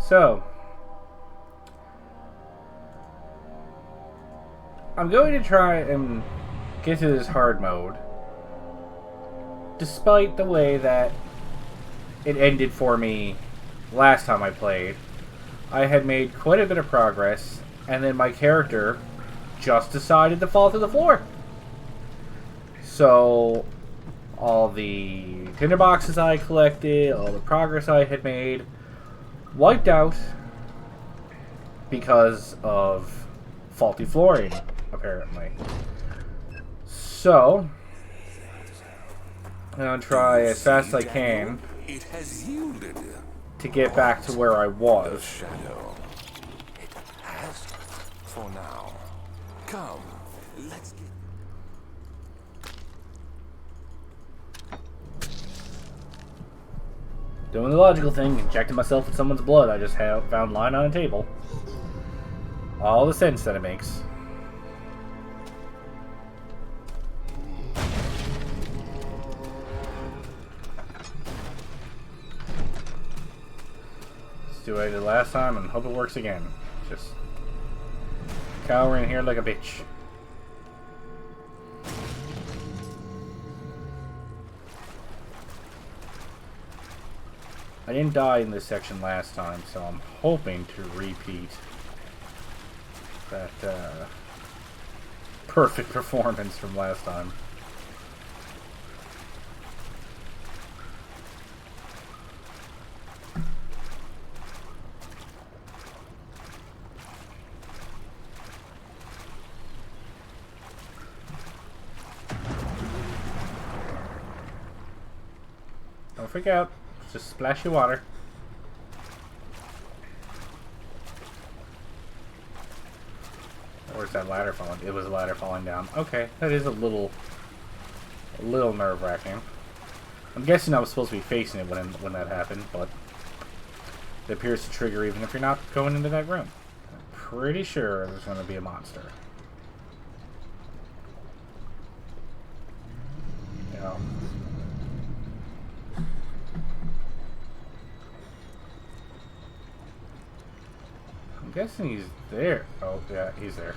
So, I'm going to try and get to this hard mode, despite the way that it ended for me last time I played. I had made quite a bit of progress, and then my character just decided to fall to the floor. So, all the tinder boxes I collected, all the progress I had made, wiped out because of faulty flooring, apparently. So, I'm going to try as fast as I can to get back to where I was. Shadow. It has for now. Come, let's get... Doing the logical thing, injecting myself with someone's blood I just found lying on a table. All the sense that it makes. Let's do what I did last time and hope it works again. Just cowering here like a bitch. I didn't die in this section last time, so I'm hoping to repeat that perfect performance from last time. Don't freak out. Just splash your water. Where's that ladder falling? It was a ladder falling down. Okay, that is a little nerve-wracking. I'm guessing I was supposed to be facing it when that happened, but it appears to trigger even if you're not going into that room. I'm pretty sure there's going to be a monster. Yeah. I'm guessing he's there. Oh, yeah, he's there.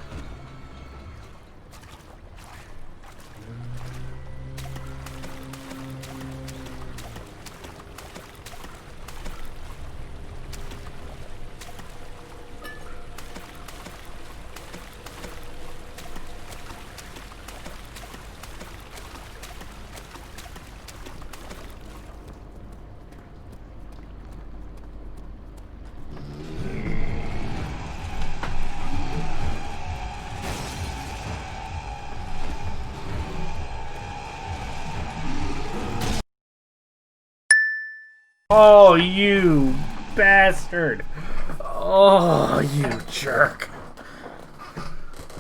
Oh, you bastard! Oh, you jerk!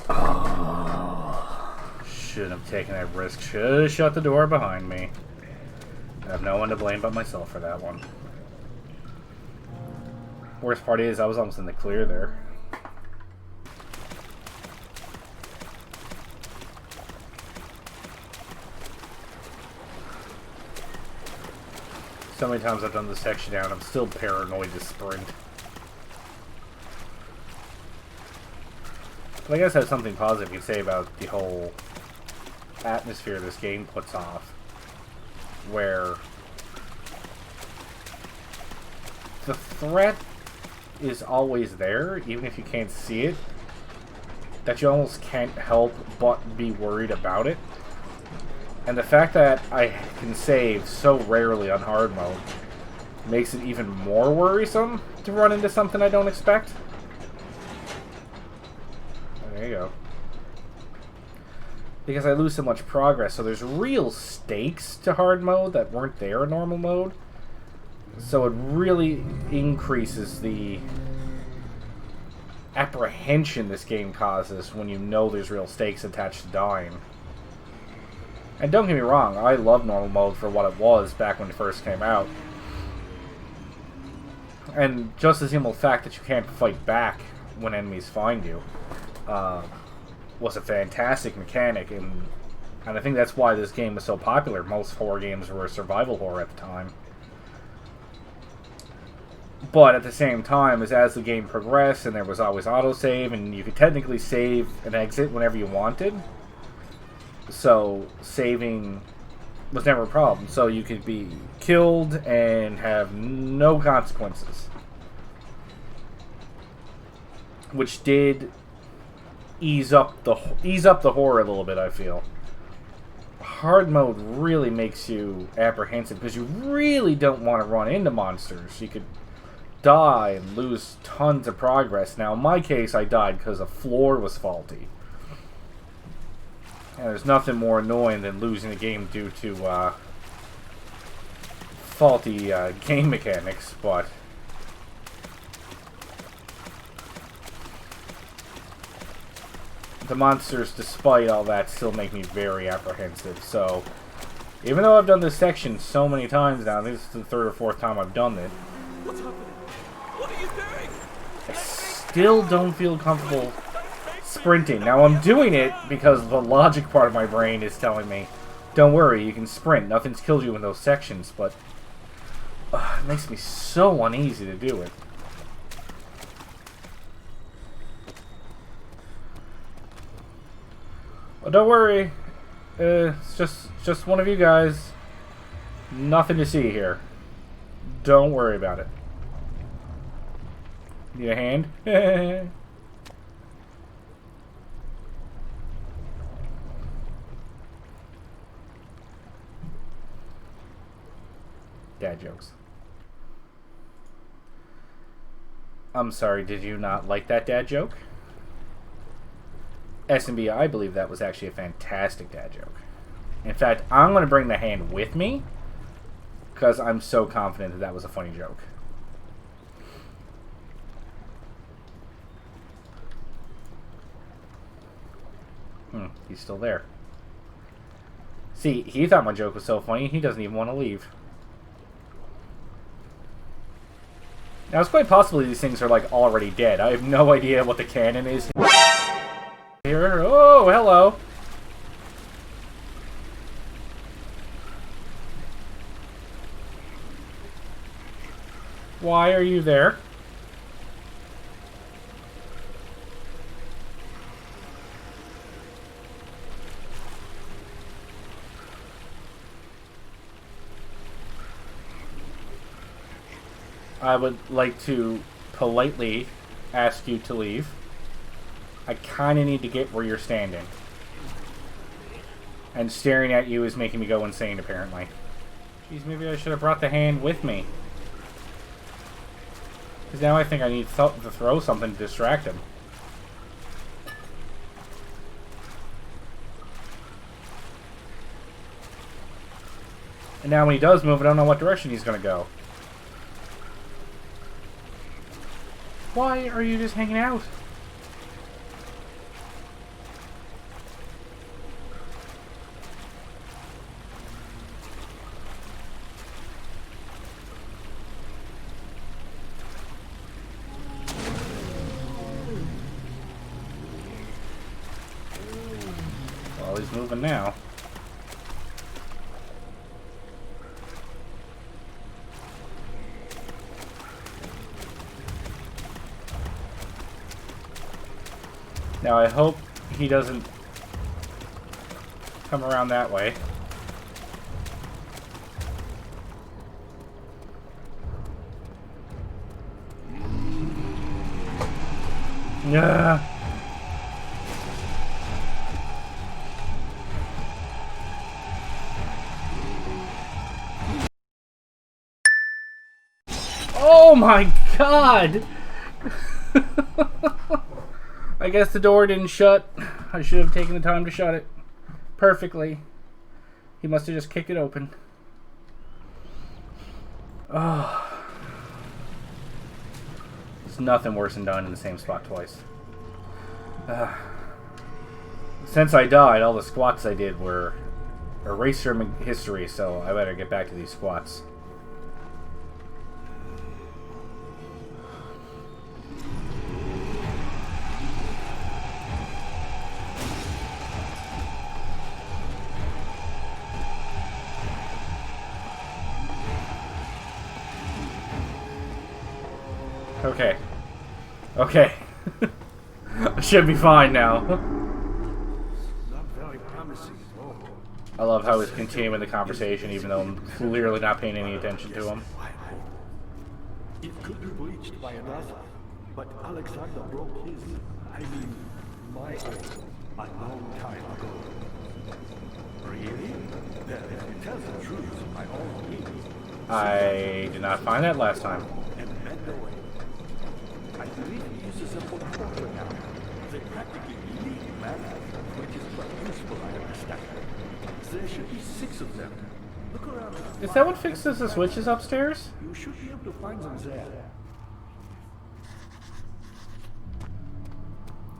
Oh, shouldn't have taken that risk. Should have shut the door behind me. I have no one to blame but myself for that one. Worst part is, I was almost in the clear there. So many times I've done this section down, I'm still paranoid to sprint. But I guess that's something positive you could say about the whole atmosphere this game puts off. Where the threat is always there, even if you can't see it. That you almost can't help but be worried about it. And the fact that I can save so rarely on hard mode makes it even more worrisome to run into something I don't expect. There you go. Because I lose so much progress, so there's real stakes to hard mode that weren't there in normal mode. So it really increases the apprehension this game causes when you know there's real stakes attached to dying. And don't get me wrong, I love normal mode for what it was back when it first came out. And just the simple fact that you can't fight back when enemies find you was a fantastic mechanic, and I think that's why this game was so popular. Most horror games were survival horror at the time. But at the same time, as the game progressed, and there was always autosave, and you could technically save and exit whenever you wanted. So saving was never a problem. So you could be killed and have no consequences. Which did ease up the horror a little bit, I feel. Hard mode really makes you apprehensive because you really don't want to run into monsters. You could die and lose tons of progress. Now, in my case, I died because the floor was faulty. And there's nothing more annoying than losing a game due to faulty game mechanics, but the monsters, despite all that, still make me very apprehensive. So, even though I've done this section so many times now, this is the third or fourth time I've done it, What's happening? What are you doing? I still don't feel comfortable sprinting. Now, I'm doing it because the logic part of my brain is telling me, don't worry, you can sprint. Nothing's killed you in those sections, but it makes me so uneasy to do it. Well, don't worry. It's just one of you guys. Nothing to see here. Don't worry about it. Need a hand? Dad jokes. I'm sorry, did you not like that dad joke? S&B, I believe that was actually a fantastic dad joke. In fact, I'm going to bring the hand with me because I'm so confident that that was a funny joke. He's still there. See, he thought my joke was so funny, he doesn't even want to leave. Now, it's quite possible these things are, like, already dead. I have no idea what the canon is here. Oh, hello. Why are you there? I would like to politely ask you to leave. I kind of need to get where you're standing. And staring at you is making me go insane, apparently. Jeez, maybe I should have brought the hand with me. Because now I think I need to throw something to distract him. And now when he does move, I don't know what direction he's going to go. Why are you just hanging out? Well, he's moving now. Now I hope he doesn't come around that way. Yeah. Oh my God! I guess the door didn't shut. I should have taken the time to shut it perfectly. He must have just kicked it open. Oh. It's nothing worse than dying in the same spot twice. Since I died, all the squats I did were erased from history, so I better get back to these squats. Okay. Okay. I should be fine now. Not very promising at all. I love how he's continuing the conversation even though I'm clearly not paying any attention to him. It could be breached by another, but Alexander broke his, my oath, a long time ago. Really? Then if you tell the truth, by all means. I did not find that last time. And mend away. I believe he uses a portfolio now. They practically lead math, which is quite useful, I understand. There should be 6 of them. Look around. Is that what fixes the switches upstairs? You should be able to find them there.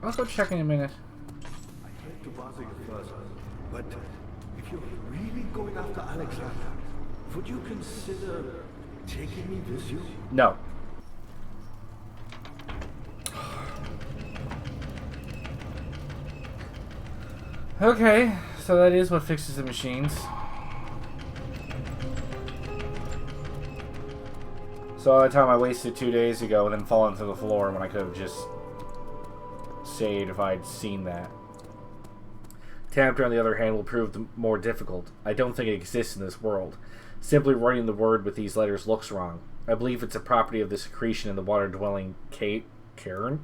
I'll go check in a minute. I hate to bother you further, but if you're really going after Alexander, would you consider taking me with you? No. Okay, so that is what fixes the machines. So all the time I wasted 2 days ago and then falling to the floor when I could have just saved if I'd seen that. Tamper, on the other hand, will prove more difficult. I don't think it exists in this world. Simply writing the word with these letters looks wrong. I believe it's a property of the secretion in the water-dwelling current.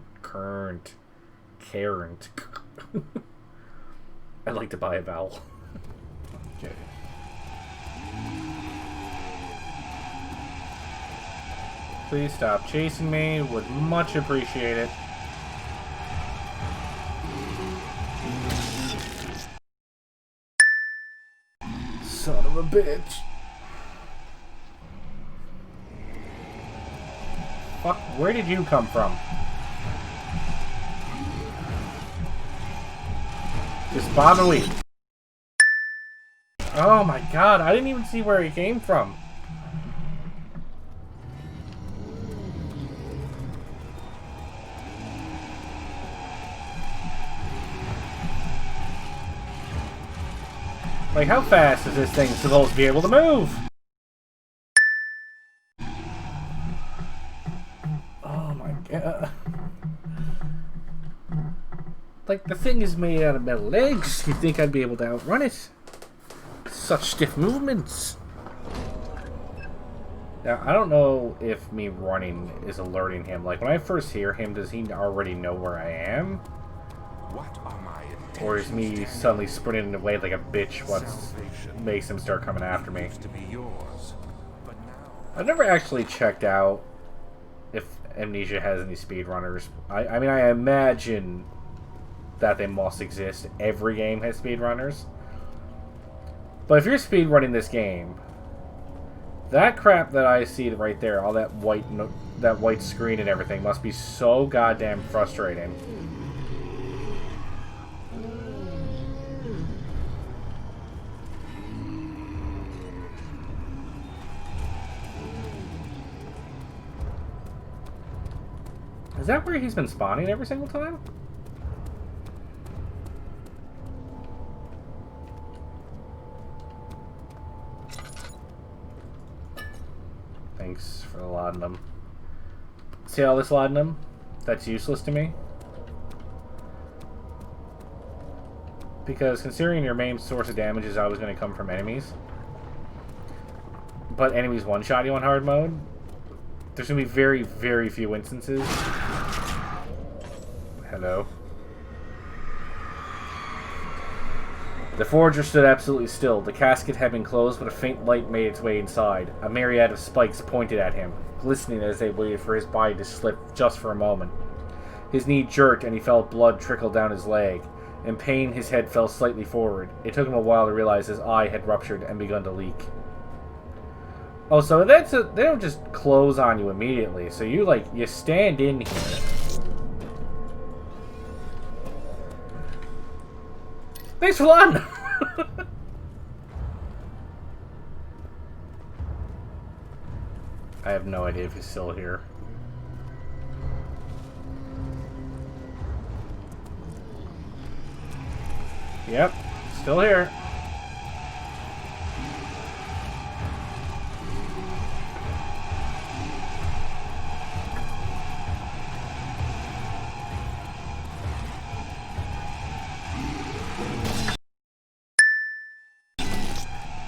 I'd like to buy a vowel. Okay. Please stop chasing me. Would much appreciate it. Son of a bitch. Fuck, where did you come from? Just bomb and weep. Oh my god, I didn't even see where he came from. Like, how fast is this thing supposed to be able to move? Oh my god. Like, the thing is made out of metal legs. You'd think I'd be able to outrun it. Such stiff movements. Now, I don't know if me running is alerting him. Like, when I first hear him, does he already know where I am? What are my intentions? Or is me suddenly sprinting away like a bitch what makes him start coming after me? To be yours. But now I've never actually checked out if Amnesia has any speedrunners. I mean, I imagine that they must exist. Every game has speedrunners. But if you're speedrunning this game, that crap that I see right there, all that white screen and everything, must be so goddamn frustrating. Is that where he's been spawning every single time? Thanks for the laudanum. See all this laudanum? That's useless to me. Because considering your main source of damage is always going to come from enemies, but enemies one-shot you on hard mode, there's going to be very, very few instances. Hello. The forger stood absolutely still. The casket had been closed, but a faint light made its way inside. A myriad of spikes pointed at him, glistening as they waited for his body to slip just for a moment. His knee jerked, and he felt blood trickle down his leg. In pain, his head fell slightly forward. It took him a while to realize his eye had ruptured and begun to leak. Oh, so they don't just close on you immediately. So you stand in here. Thanks for laughing. I have no idea if he's still here. Yep, still here.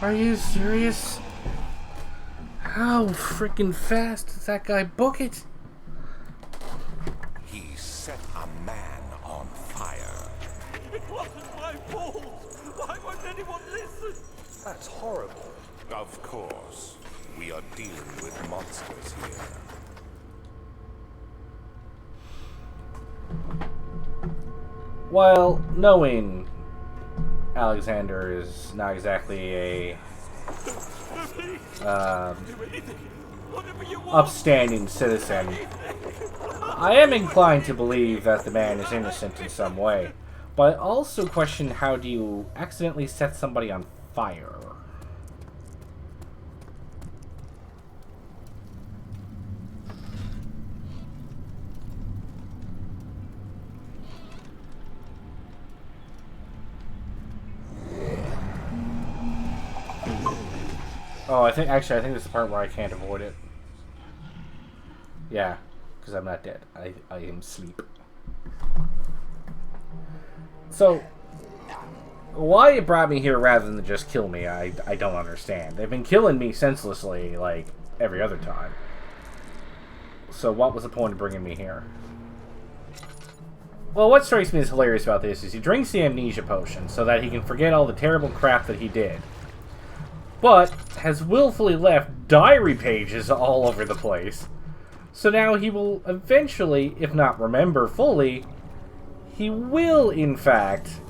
Are you serious? How freaking fast does that guy book it? He set a man on fire. It wasn't my fault! Why won't anyone listen? That's horrible. Of course, we are dealing with monsters here. Well, knowing Alexander is not exactly a upstanding citizen, I am inclined to believe that the man is innocent in some way. But I also question, how do you accidentally set somebody on fire? Oh, I think this is the part where I can't avoid it. Yeah, because I'm not dead. I am asleep. So, why it brought me here rather than just kill me, I don't understand. They've been killing me senselessly, like, every other time. So what was the point of bringing me here? Well, what strikes me as hilarious about this is he drinks the amnesia potion so that he can forget all the terrible crap that he did. But has willfully left diary pages all over the place. So now he will eventually, if not remember fully, he will, in fact,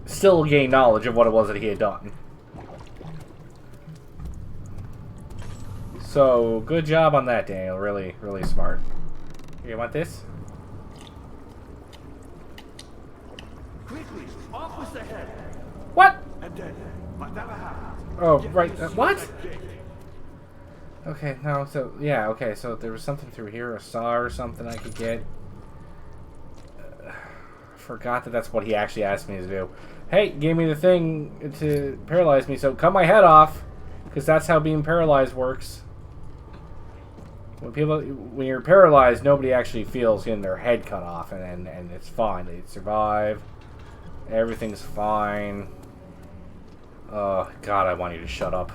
still gain knowledge of what it was that he had done. So, good job on that, Daniel. Really, really smart. You want this? Quickly, office ahead. What? And then, whatever happens. Oh, right. What? Okay, no, so, yeah, okay, so there was something through here, a saw or something I could get. Forgot that that's what he actually asked me to do. Hey, gave me the thing to paralyze me, so cut my head off, because that's how being paralyzed works. When you're paralyzed, nobody actually feels getting their head cut off, and it's fine. They survive. Everything's fine. Oh, God, I want you to shut up.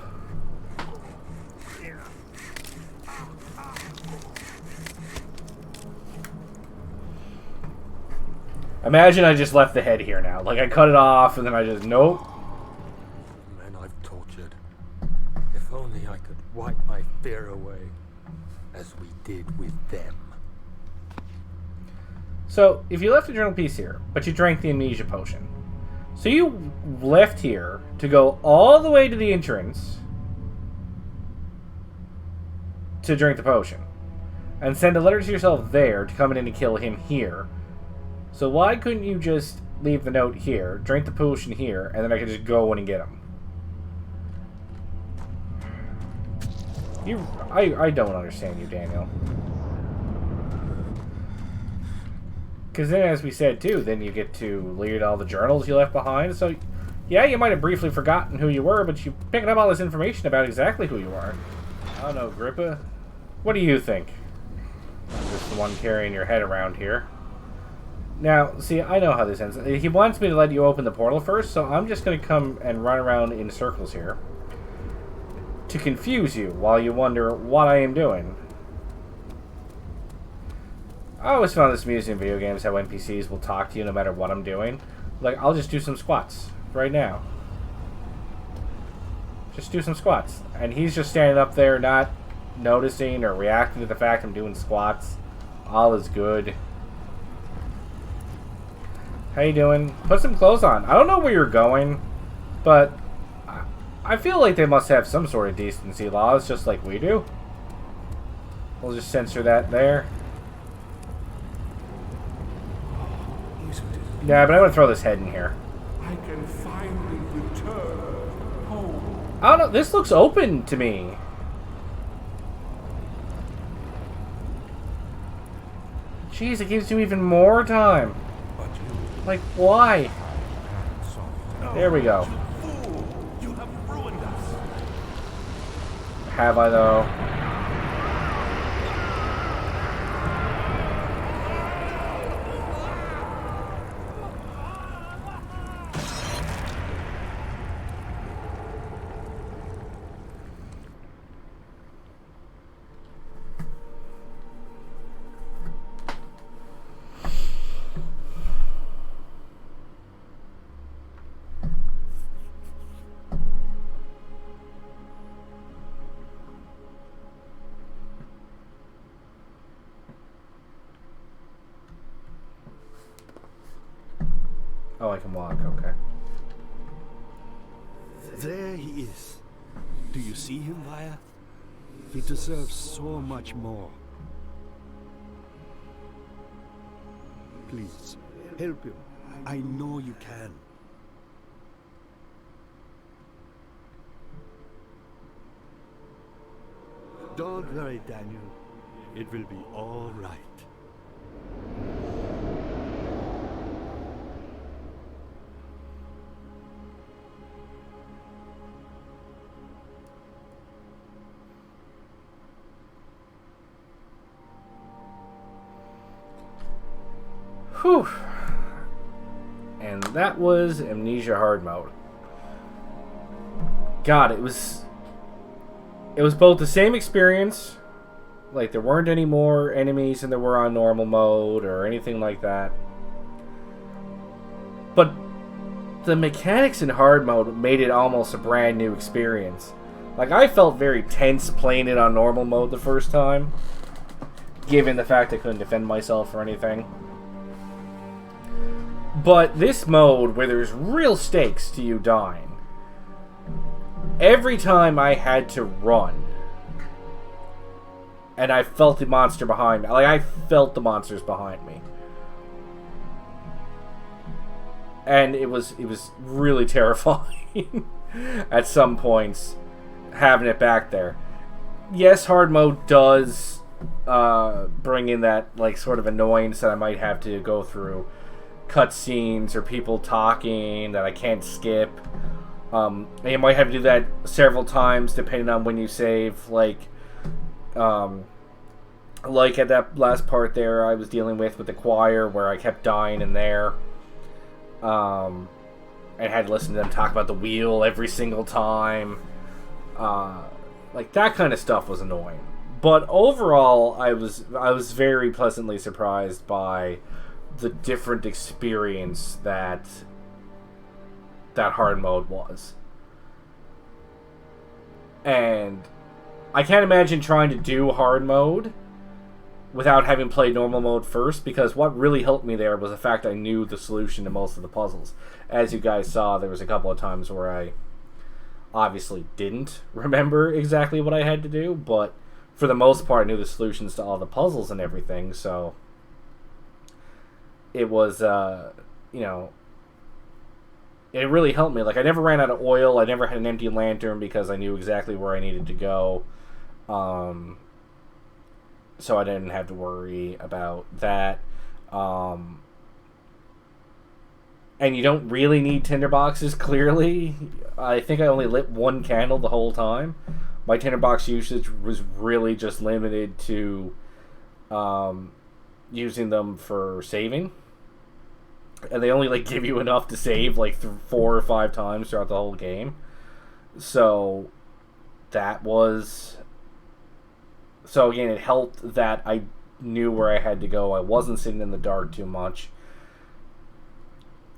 Imagine I just left the head here now. Like, I cut it off, and then I just, nope. Men I've tortured. If only I could wipe my fear away, as we did with them. So, if you left a journal piece here, but you drank the amnesia potion, so you left here to go all the way to the entrance to drink the potion, and send a letter to yourself there to come in and kill him here. So why couldn't you just leave the note here, drink the potion here, and then I could just go in and get him? I don't understand you, Daniel. Because then, as we said, too, then you get to read all the journals you left behind. So, yeah, you might have briefly forgotten who you were, but you picking up all this information about exactly who you are. I don't know, Grippa. What do you think? I'm just the one carrying your head around here. Now, see, I know how this ends. He wants me to let you open the portal first, so I'm just going to come and run around in circles here to confuse you while you wonder what I am doing. I always found this amusing in video games how NPCs will talk to you no matter what I'm doing. Like, I'll just do some squats right now. Just do some squats. And he's just standing up there not noticing or reacting to the fact I'm doing squats. All is good. How you doing? Put some clothes on. I don't know where you're going, but I feel like they must have some sort of decency laws, just like we do. We'll just censor that there. Yeah, but I'm gonna throw this head in here. I can finally return home. I don't know. This looks open to me. Jeez, it gives you even more time. Like, why? There we go. You have ruined us. Have I, though? I can walk, okay. There he is. Do you see him, Vaya? He deserves so much more. Please, help him. I know you can. Don't worry, Daniel. It will be all right. Whew. And that was Amnesia Hard Mode. God, it was both the same experience, like there weren't any more enemies than there were on normal mode or anything like that. But the mechanics in hard mode made it almost a brand new experience. Like, I felt very tense playing it on normal mode the first time, given the fact I couldn't defend myself or anything. But this mode, where there's real stakes to you dying, every time I had to run, and I felt the monster behind me, like, I felt the monsters behind me. And it was really terrifying at some points, having it back there. Yes, hard mode does bring in that, like, sort of annoyance that I might have to go through cutscenes or people talking that I can't skip. And you might have to do that several times depending on when you save. Like at that last part there I was dealing with the choir, where I kept dying in there. And had to listen to them talk about the wheel every single time. Like, that kind of stuff was annoying. But overall, I was very pleasantly surprised by the different experience that hard mode was. And I can't imagine trying to do hard mode without having played normal mode first, because what really helped me there was the fact I knew the solution to most of the puzzles. As you guys saw, there was a couple of times where I obviously didn't remember exactly what I had to do, but for the most part I knew the solutions to all the puzzles and everything, so it was, you know, it really helped me. Like, I never ran out of oil, I never had an empty lantern because I knew exactly where I needed to go. So I didn't have to worry about that. And you don't really need tinderboxes, clearly. I think I only lit one candle the whole time. My tinderbox usage was really just limited to using them for saving. And they only, like, give you enough to save, like, 4 or 5 times throughout the whole game. So that was... So, again, it helped that I knew where I had to go. I wasn't sitting in the dark too much.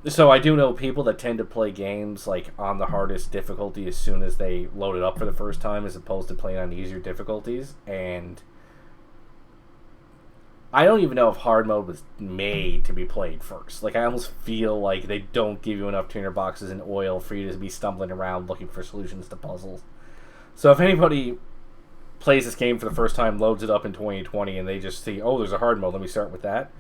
So I do know people that tend to play games, like, on the hardest difficulty as soon as they load it up for the first time, as opposed to playing on easier difficulties. And I don't even know if hard mode was made to be played first. Like, I almost feel like they don't give you enough tinderboxes and oil for you to be stumbling around looking for solutions to puzzles. So if anybody plays this game for the first time, loads it up in 2020, and they just see, oh, there's a hard mode, let me start with that.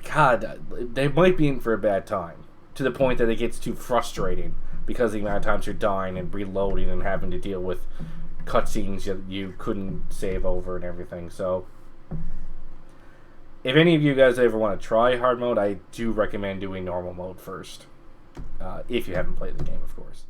God, they might be in for a bad time, to the point that it gets too frustrating because of the amount of times you're dying and reloading and having to deal with cutscenes you couldn't save over and everything. So if any of you guys ever want to try hard mode, I do recommend doing normal mode first, if you haven't played the game, of course.